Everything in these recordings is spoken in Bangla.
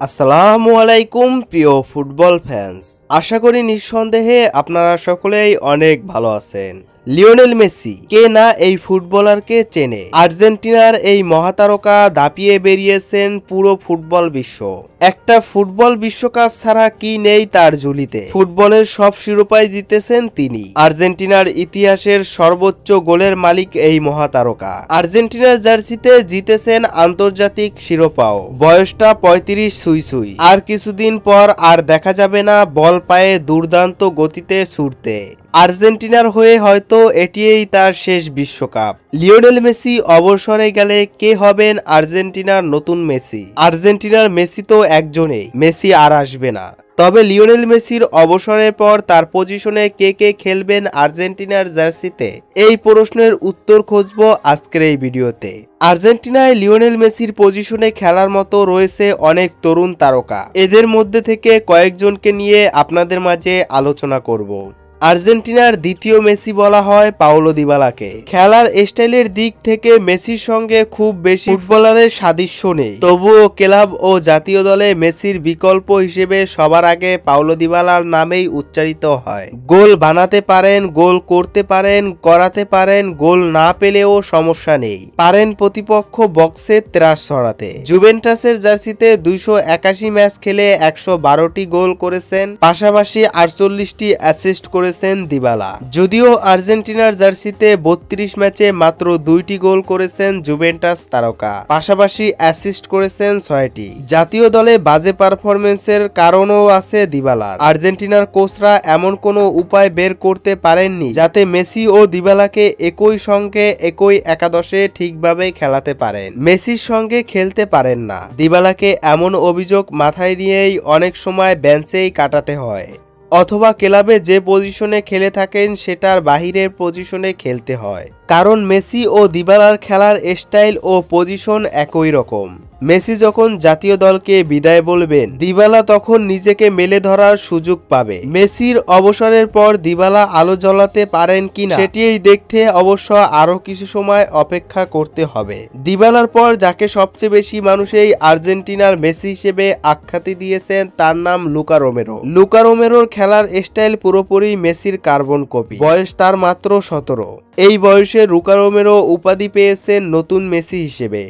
আসসালামু আলাইকুম প্রিয় ফুটবল ফ্যান্স, আশা করি নিঃসন্দেহে আপনারা সকলেই অনেক ভালো আছেন। লিওনেল মেসি কে না এই ফুটবলারকে চেনে। আর্জেন্টিনার এই মহাতারকা দাপিয়ে বেরিয়েছেন পুরো ফুটবল বিশ্ব। একটা ফুটবল বিশ্বকাপ ছাড়া কি নেই তার ঝুলিতে। ফুটবলের সব শিরোপাই জিতেছেন তিনি। আর্জেন্টিনার ইতিহাসের সর্বোচ্চ গোলের মালিক এই মহাতারকা। আর্জেন্টিনার জার্সিতে জিতেছেন আন্তর্জাতিক শিরোপাও। বয়সটা ৩৫ ছুঁই ছুঁই। আর কিছুদিন পর আর দেখা যাবে না বল পায়ে দুর্দান্ত গতিতে ছুটতে। আর্জেন্টিনার হয়ে হয়তো এটিই তার শেষ বিশ্বকাপ। লিওনেল মেসি অবসরে গেলে কে হবেন আর্জেন্টিনার নতুন মেসি? আর্জেন্টিনার মেসি তো একজনেই, মেসি আর আসবে না। তবে লিওনেল মেসির অবসরের পর তার পজিশনে কে কে খেলবেন আর্জেন্টিনার জার্সিতে, এই প্রশ্নের উত্তর খুঁজব আজকের এই ভিডিওতে। আর্জেন্টিনায় লিওনেল মেসির পজিশনে খেলার মতো রয়েছে অনেক তরুণ তারকা। এদের মধ্যে থেকে কয়েকজনকে নিয়ে আপনাদের মাঝে আলোচনা করব। আর্জেন্টিনার দ্বিতীয় মেসি বলা হয় পাওলো দিবালাকে। খেলার স্টাইলের দিক থেকে মেসির সঙ্গে খুব বেশি ফুটবলারের সাদৃশ্য নেই, তবুও ক্লাব ও জাতীয় দলে মেসির বিকল্প হিসেবে সবার আগে পাওলো দিবালার নামেই উচ্চারিত হয়। গোল বানাতে পারেন, গোল করতে পারেন, করাতে পারেন, গোল না পেলেও সমস্যা নেই, পারেন প্রতিপক্ষ বক্সে ত্রাস ছড়াতে। জুভেন্টাসের জার্সিতে 281 ম্যাচ খেলে 112টি গোল করেছেন, পাশাপাশি 48টি অ্যাসিস্ট করেছেন দিবালা। যদিও আর্জেন্টিনার জার্সিতে 32 ম্যাচে মাত্র 2টি গোল করেছেন জুভেন্টাস তারকা, পাশাপাশি অ্যাসিস্ট করেছেন 6টি। জাতীয় দলে বাজে পারফরমেন্সের কারণও আছে দিবালার। আর্জেন্টিনার কোচরা এমন কোনো উপায় বের করতে পারেননি যাতে মেসি ও দিবালাকে একই সঙ্গে একই একাদশে ঠিকভাবে খেলাতে পারেন। মেসির সঙ্গে খেলতে পারেন না, দিবালাকে এমন অভিযোগ মাথায় নিয়েই অনেক সময় বেঞ্চেই কাটাতে হয়, অথবা ক্লাবে যে পজিশনে খেলে থাকেন সেটার বাহিরের পজিশনে খেলতে হয়, কারণ মেসি ও দিবালার খেলার স্টাইল ও পজিশন একই রকম। মেসি যখন জাতীয় দলকে বিদায় বলবেন, দিবালা তখন নিজেকে মেলে ধরার সুযোগ পাবে। মেসির অবসরের পর দিবালা আলো জ্বালাতে পারেন কিনা সেটিই দেখতে অবশ্য আরো কিছু সময় অপেক্ষা করতে হবে। দিবালার পর যাকে সবচেয়ে বেশি মানুষই আর্জেন্টিনার মেসি হিসেবে আখ্যাতি দিয়েছেন তার নাম লুকা রোমেরো। লুকা রোমেরোর খেলার স্টাইল পুরোপুরি মেসির কার্বন কপি। বয়স তার মাত্র 17। এই বয়সে লুকা রোমেরো উপাধি পেয়েছেন নতুন মেসি হিসেবে।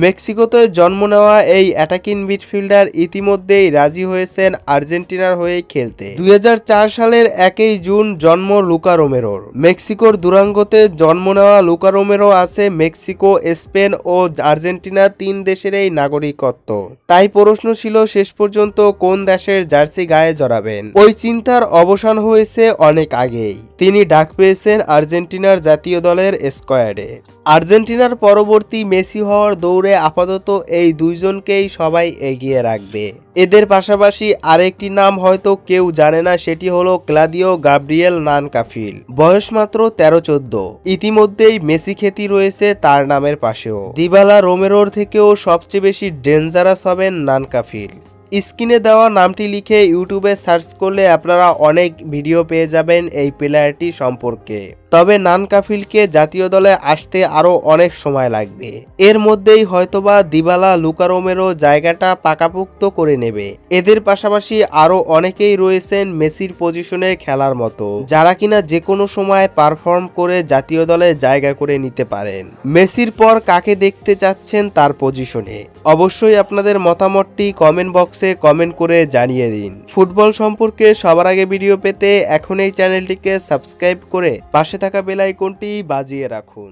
মেক্সিকোতে জন্ম নেওয়া এই অ্যাটাকিং মিডফিল্ডার ইতিমধ্যেই রাজি হয়েছেন আর্জেন্টিনার হয়ে খেলতে। 2004 সালের 1 জুন জন্ম লুকা রোমেরোর। মেক্সিকোর দুরাঙ্গতে জন্ম নেওয়া লুকা রোমেরো আছে মেক্সিকো, স্পেন ও আর্জেন্টিনা 3 দেশেরই নাগরিকত্ব। তাই প্রশ্ন ছিল শেষ পর্যন্ত কোন দেশের জার্সি গায়ে জড়াবেন। ওই চিন্তার অবসান হয়েছে অনেক আগেই। তিনি ডাক পেয়েছেন আর্জেন্টিনার জাতীয় দলের স্কোয়াডে। আর্জেন্টিনার পরবর্তী মেসি হওয়ার দৌড়ে আপাতত এই দুইজনকেই সবাই এগিয়ে রাখবে। এদের পাশাপাশি আরেকটি নাম হয়তো কেউ জানে না, সেটি হলো ক্লাদিও গাব্রিয়েল নানকাফিল। বয়স মাত্র 13-14। ইতিমধ্যেই মেসি খ্যাতি রয়েছে তার নামের পাশেও। দিবালা রোমেরোর থেকেও সবচেয়ে বেশি ডেঞ্জারাস হবেন নানকাফিল। স্ক্রিনে দেওয়া নামটি লিখে ইউটিউবে সার্চ করলে আপনারা অনেক ভিডিও পেয়ে যাবেন এই প্লেয়ারটি সম্পর্কে। তবে নানকাফিলকে জাতীয় দলে আসতে আরো অনেক সময় লাগবে। এর মধ্যেই হয়তোবা দিবালা লুকা রোমেরো জায়গাটা পাকাপোক্ত করে নেবে। এদের পাশাপাশি আরো অনেকেই রয়েছেন মেসির পজিশনে খেলার মতো, যারা কিনা যে কোনো সময় পারফর্ম করে জাতীয় দলে জায়গা করে নিতে পারেন। মেসির পর কাকে দেখতে চাচ্ছেন তার পজিশনে? অবশ্যই আপনাদের মতামতটি কমেন্ট বক্সে কমেন্ট করে জানিয়ে দিন। ফুটবল সম্পর্কে সবার আগে ভিডিও পেতে এখন এই চ্যানেলটিকে সাবস্ক্রাইব করে পাশে থাকা বেল আইকনটি বাজিয়ে রাখুন।